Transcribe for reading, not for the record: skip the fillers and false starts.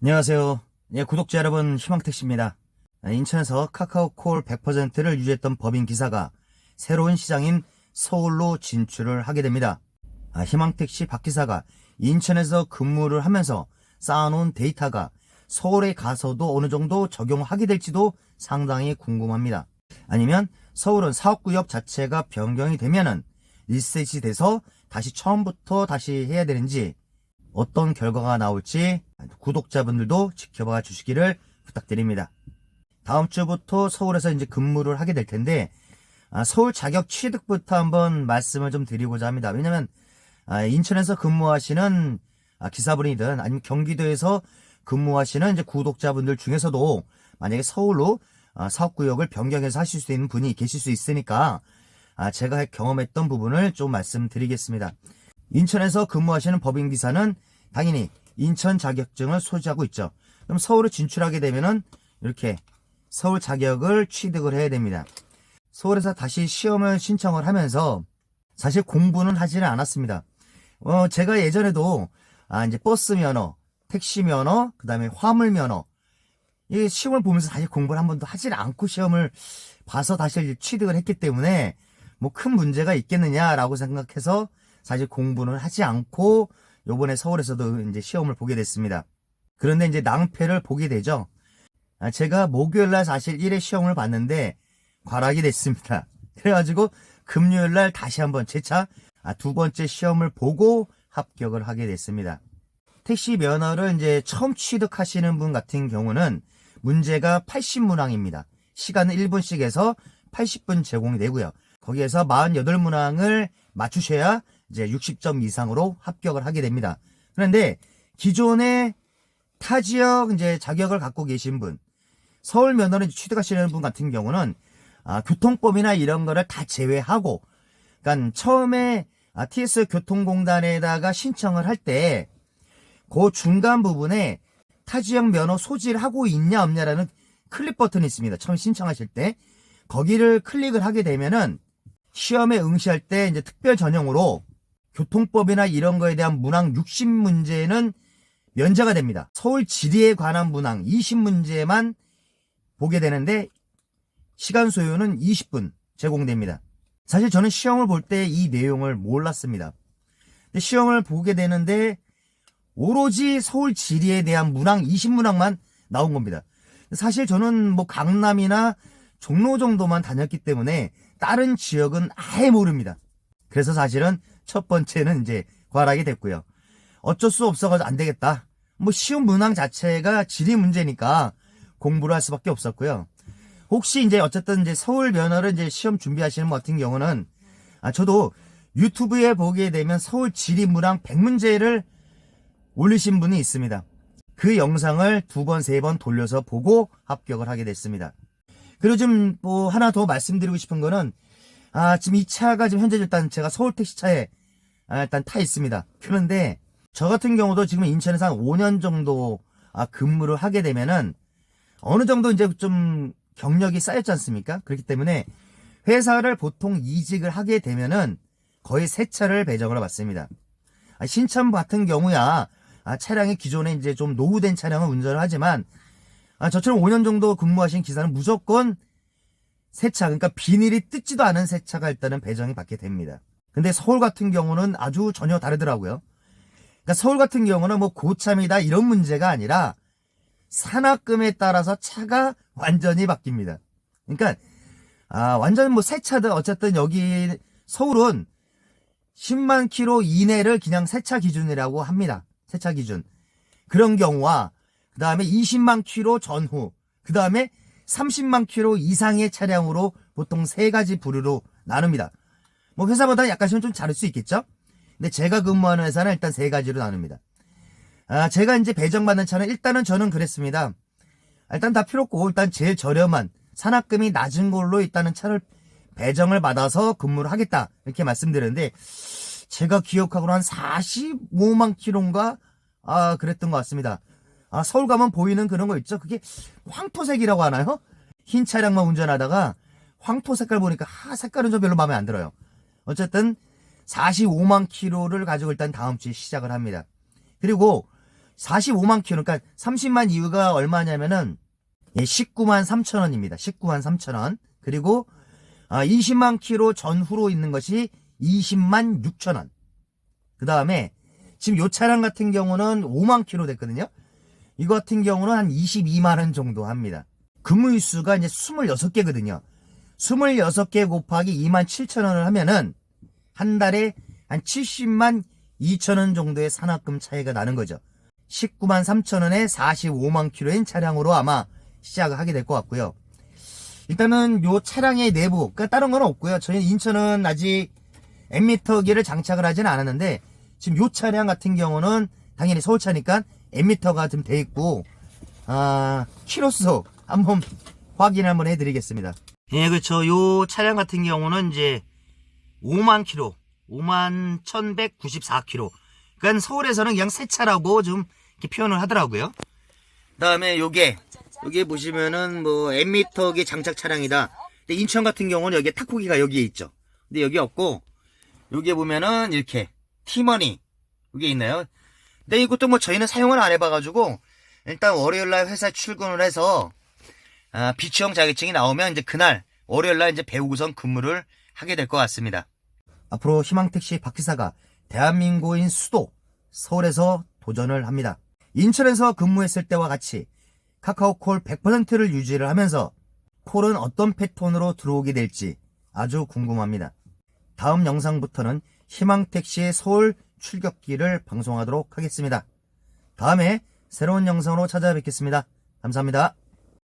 안녕하세요. 구독자 여러분, 희망택시입니다. 인천에서 카카오콜 100%를 유지했던 법인 기사가 새로운 시장인 서울로 진출을 하게 됩니다. 희망택시 박 기사가 인천에서 근무를 하면서 쌓아놓은 데이터가 서울에 가서도 어느 정도 적용하게 될지도 상당히 궁금합니다. 아니면 서울은 사업구역 자체가 변경이 되면은 리셋이 돼서 다시 처음부터 다시 해야 되는지, 어떤 결과가 나올지 구독자분들도 지켜봐 주시기를 부탁드립니다. 다음 주부터 서울에서 이제 근무를 하게 될 텐데, 서울 자격 취득부터 한번 말씀을 좀 드리고자 합니다. 왜냐면 인천에서 근무하시는 기사분이든 아니면 경기도에서 근무하시는 이제 구독자분들 중에서도 만약에 서울로 사업구역을 변경해서 하실 수 있는 분이 계실 수 있으니까 제가 경험했던 부분을 좀 말씀드리겠습니다. 인천에서 근무하시는 법인기사는 당연히 인천 자격증을 소지하고 있죠. 그럼 서울에 진출하게 되면은 이렇게 서울 자격을 취득을 해야 됩니다. 서울에서 다시 시험을 신청을 하면서 사실 공부는 하지는 않았습니다. 제가 예전에도 이제 버스 면허, 택시 면허, 그 다음에 화물 면허, 이 시험을 보면서 사실 공부를 한 번도 하지 않고 시험을 봐서 다시 취득을 했기 때문에 뭐 큰 문제가 있겠느냐라고 생각해서 사실 공부는 하지 않고 요번에 서울에서도 이제 시험을 보게 됐습니다. 그런데 이제 낭패를 보게 되죠. 제가 목요일날 사실 1회 시험을 봤는데 과락이 됐습니다. 그래가지고 금요일날 다시 한번 재차 두 번째 시험을 보고 합격을 하게 됐습니다. 택시 면허를 이제 처음 취득하시는 분 같은 경우는 문제가 80문항입니다. 시간은 1분씩 해서 80분 제공이 되고요. 거기에서 48문항을 맞추셔야 이제 60점 이상으로 합격을 하게 됩니다. 그런데 기존에 타 지역 이제 자격을 갖고 계신 분, 서울 면허를 취득하시는 분 같은 경우는 교통법이나 이런 거를 다 제외하고, 그러니까 처음에 TS 교통공단에다가 신청을 할 때 그 중간 부분에 타 지역 면허 소지를 하고 있냐 없냐라는 클릭 버튼이 있습니다. 처음 신청하실 때 거기를 클릭을 하게 되면은 시험에 응시할 때 이제 특별 전형으로 교통법이나 이런 거에 대한 문항 60문제는 면제가 됩니다. 서울 지리에 관한 문항 20문제만 보게 되는데 시간 소요는 20분 제공됩니다. 사실 저는 시험을 볼 때 이 내용을 몰랐습니다. 근데 시험을 보게 되는데 오로지 서울 지리에 대한 문항 20문항만 나온 겁니다. 사실 저는 뭐 강남이나 종로 정도만 다녔기 때문에 다른 지역은 아예 모릅니다. 그래서 사실은 첫 번째는 이제 과락이 됐고요. 어쩔 수 없어가지고 안 되겠다. 뭐 시험 문항 자체가 지리 문제니까 공부를 할 수밖에 없었고요. 혹시 이제 어쨌든 이제 서울 면허를 이제 시험 준비하시는 분 같은 경우는 저도 유튜브에 보게 되면 서울 지리 문항 100문제를 올리신 분이 있습니다. 그 영상을 2번, 3번 돌려서 보고 합격을 하게 됐습니다. 그리고 좀 뭐 하나 더 말씀드리고 싶은 거는 지금 이 차가 지금 현재 일단 제가 서울 택시차에 일단 타 있습니다. 그런데 저 같은 경우도 지금 인천에서 한 5년 정도 근무를 하게 되면은 어느 정도 이제 좀 경력이 쌓였지 않습니까? 그렇기 때문에 회사를 보통 이직을 하게 되면은 거의 새 차를 배정을 받습니다. 신차 같은 경우야 차량이 기존에 이제 좀 노후된 차량을 운전을 하지만 저처럼 5년 정도 근무하신 기사는 무조건 새 차, 그러니까 비닐이 뜯지도 않은 새 차가 일단은 배정이 받게 됩니다. 근데 서울 같은 경우는 아주 전혀 다르더라고요. 그러니까 서울 같은 경우는 뭐 고참이다 이런 문제가 아니라 산악금에 따라서 차가 완전히 바뀝니다. 그러니까 완전 뭐 새 차든 어쨌든 여기 서울은 10만 킬로 이내를 그냥 새 차 기준이라고 합니다. 새 차 기준. 그런 경우와 그 다음에 20만 킬로 전후, 그 다음에 30만 킬로 이상의 차량으로 보통 세 가지 부류로 나눕니다. 뭐 회사마다 약간씩은 좀 다를 수 있겠죠? 근데 제가 근무하는 회사는 일단 세 가지로 나눕니다. 제가 이제 배정받는 차는 일단은 저는 그랬습니다. 일단 다 필요 없고 일단 제일 저렴한 산악금이 낮은 걸로 일단은 차를 배정을 받아서 근무를 하겠다 이렇게 말씀드렸는데 제가 기억하고는 한 45만 킬로인가 그랬던 것 같습니다. 서울 가면 보이는 그런 거 있죠? 그게 황토색이라고 하나요? 흰 차량만 운전하다가 황토 색깔 보니까 색깔은 좀 별로 마음에 안 들어요. 어쨌든 45만 킬로를 가지고 일단 다음 주에 시작을 합니다. 그리고 45만 킬로, 그러니까 30만 이유가 얼마냐면은 19만 3천 원입니다. 19만 3천 원. 그리고 20만 킬로 전후로 있는 것이 20만 6천 원. 그 다음에 지금 요 차량 같은 경우는 5만 킬로 됐거든요. 이거 같은 경우는 한 22만 원 정도 합니다. 근무일수가 이제 26개거든요. 26개 곱하기 2만 7천 원을 하면은 한 달에 한 70만 2천 원 정도의 산학금 차이가 나는 거죠. 19만 3천 원에 45만 킬로인 차량으로 아마 시작을 하게 될 것 같고요. 일단은 요 차량의 내부, 그러니까 다른 건 없고요. 저희 인천은 아직 앰미터기를 장착을 하지는 않았는데 지금 요 차량 같은 경우는 당연히 서울차니까 앰미터가 좀 돼 있고 키로수 한번 확인 한번 해드리겠습니다. 예, 그렇죠. 요 차량 같은 경우는 이제 5만 킬로, 5만 1194킬로. 그러니까 서울에서는 그냥 새 차라고 좀 이렇게 표현을 하더라고요. 그다음에 요게 보시면은 뭐 앰미터기 장착 차량이다. 근데 인천 같은 경우는 여기에 타코기가 여기에 있죠. 근데 여기 없고 여기에 보면은 이렇게 티머니 여기 있나요? 근데 이것도 뭐 저희는 사용을 안 해봐가지고 일단 월요일날 회사 출근을 해서 비치형 자격증이 나오면 이제 그날 월요일날 이제 배우고선 근무를 하게 될 것 같습니다. 앞으로 희망택시 박기사가 대한민국인 수도 서울에서 도전을 합니다. 인천에서 근무했을 때와 같이 카카오콜 100%를 유지를 하면서 콜은 어떤 패턴으로 들어오게 될지 아주 궁금합니다. 다음 영상부터는 희망택시의 서울 출격기를 방송하도록 하겠습니다. 다음에 새로운 영상으로 찾아뵙겠습니다. 감사합니다.